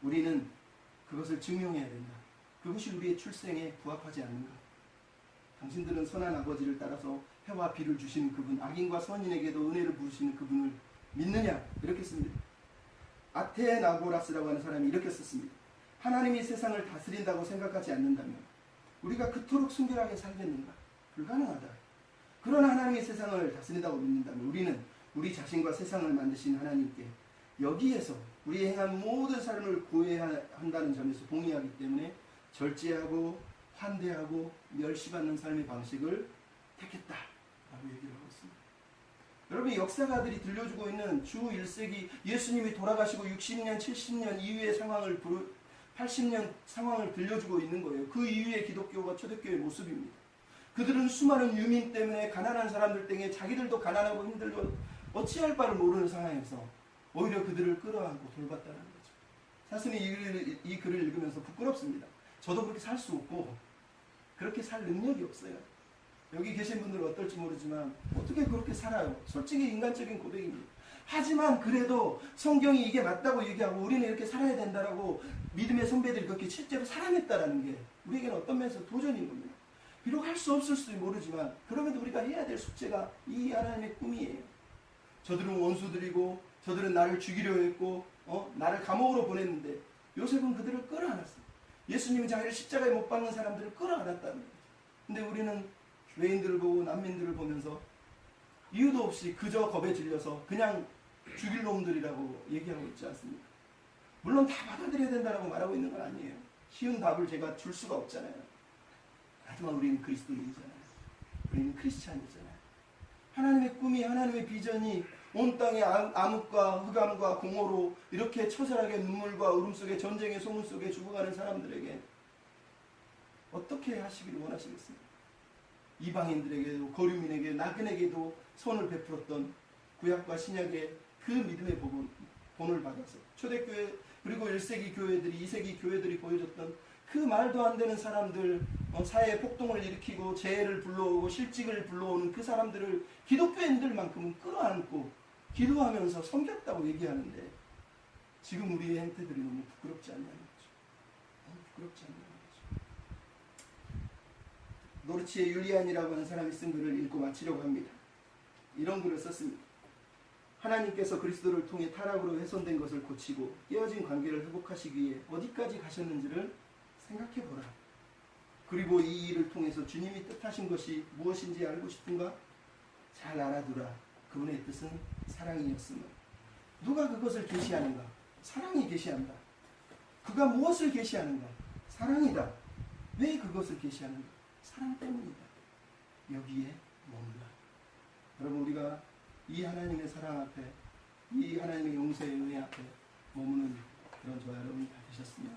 우리는 그것을 증명해야 된다. 그것이 우리의 출생에 부합하지 않는가. 당신들은 선한 아버지를 따라서 해와 비를 주시는 그분, 악인과 선인에게도 은혜를 부으시는 그분을 믿느냐? 이렇게 씁니다. 아테나고라스라고 하는 사람이 이렇게 썼습니다. 하나님이 세상을 다스린다고 생각하지 않는다면 우리가 그토록 순결하게 살겠는가? 불가능하다. 그러나 하나님이 세상을 다스린다고 믿는다면 우리는 우리 자신과 세상을 만드신 하나님께 여기에서 우리의 행한 모든 삶을 구해야 한다는 점에서 동의하기 때문에 절제하고 환대하고 멸시받는 삶의 방식을 택했다라고 얘기를 하고 있습니다. 여러분, 역사가들이 들려주고 있는 주 1세기 예수님이 돌아가시고 60년, 70년 이후의 상황을 80년 상황을 들려주고 있는 거예요. 그 이후의 기독교와 초대교회의 모습입니다. 그들은 수많은 유민 때문에 가난한 사람들 때문에 자기들도 가난하고 힘들고 어찌할 바를 모르는 상황에서 오히려 그들을 끌어안고 돌봤다는 거죠. 사실은 이 글을 읽으면서 부끄럽습니다. 저도 그렇게 살 수 없고 그렇게 살 능력이 없어요. 여기 계신 분들은 어떨지 모르지만 어떻게 그렇게 살아요? 솔직히 인간적인 고백입니다. 하지만 그래도 성경이 이게 맞다고 얘기하고 우리는 이렇게 살아야 된다라고 믿음의 선배들이 그렇게 실제로 살아냈다라는 게 우리에게는 어떤 면에서 도전인 겁니다. 비록 할 수 없을지 모르지만 그럼에도 우리가 해야 될 숙제가 이 하나님의 꿈이에요. 저들은 원수들이고 저들은 나를 죽이려 했고 나를 감옥으로 보냈는데 요셉은 그들을 끌어안았어요. 예수님이 자기를 십자가에 못 박는 사람들을 끌어안았다는 거죠. 근데 우리는 외인들을 보고 난민들을 보면서 이유도 없이 그저 겁에 질려서 그냥 죽일 놈들이라고 얘기하고 있지 않습니까? 물론 다 받아들여야 된다고 말하고 있는 건 아니에요. 쉬운 답을 제가 줄 수가 없잖아요. 하지만 우리는 그리스도인이잖아요. 우리는 크리스찬이잖아요. 하나님의 꿈이, 하나님의 비전이 온 땅의 암흑과 흑암과 공허로 이렇게 처절하게 눈물과 울음 속에 전쟁의 소문 속에 죽어가는 사람들에게 어떻게 하시기를 원하시겠습니까? 이방인들에게도 거류민에게 나그네에게도 선을 베풀었던 구약과 신약의 그 믿음의 본을 받아서 초대교회 그리고 1세기 교회들이 2세기 교회들이 보여줬던 그 말도 안 되는 사람들, 사회에 폭동을 일으키고 재해를 불러오고 실직을 불러오는 그 사람들을 기독교인들만큼은 끌어안고 기도하면서 섬겼다고 얘기하는데 지금 우리의 행태들이 너무 부끄럽지 않냐는 거죠. 너무 부끄럽지 않냐는 거죠. 노르치의 율리안이라고 하는 사람이 쓴 글을 읽고 마치려고 합니다. 이런 글을 썼습니다. 하나님께서 그리스도를 통해 타락으로 훼손된 것을 고치고 깨어진 관계를 회복하시기 위해 어디까지 가셨는지를 생각해보라. 그리고 이 일을 통해서 주님이 뜻하신 것이 무엇인지 알고 싶은가? 잘 알아두라. 그분의 뜻은 사랑이었으며 누가 그것을 계시하는가? 사랑이 계시한다. 그가 무엇을 계시하는가? 사랑이다. 왜 그것을 계시하는가? 사랑 때문이다. 여기에 머물라. 여러분, 우리가 이 하나님의 사랑 앞에, 이 하나님의 용서의 은혜 앞에 머무는 그런 저와 여러분이 다 되셨습니다.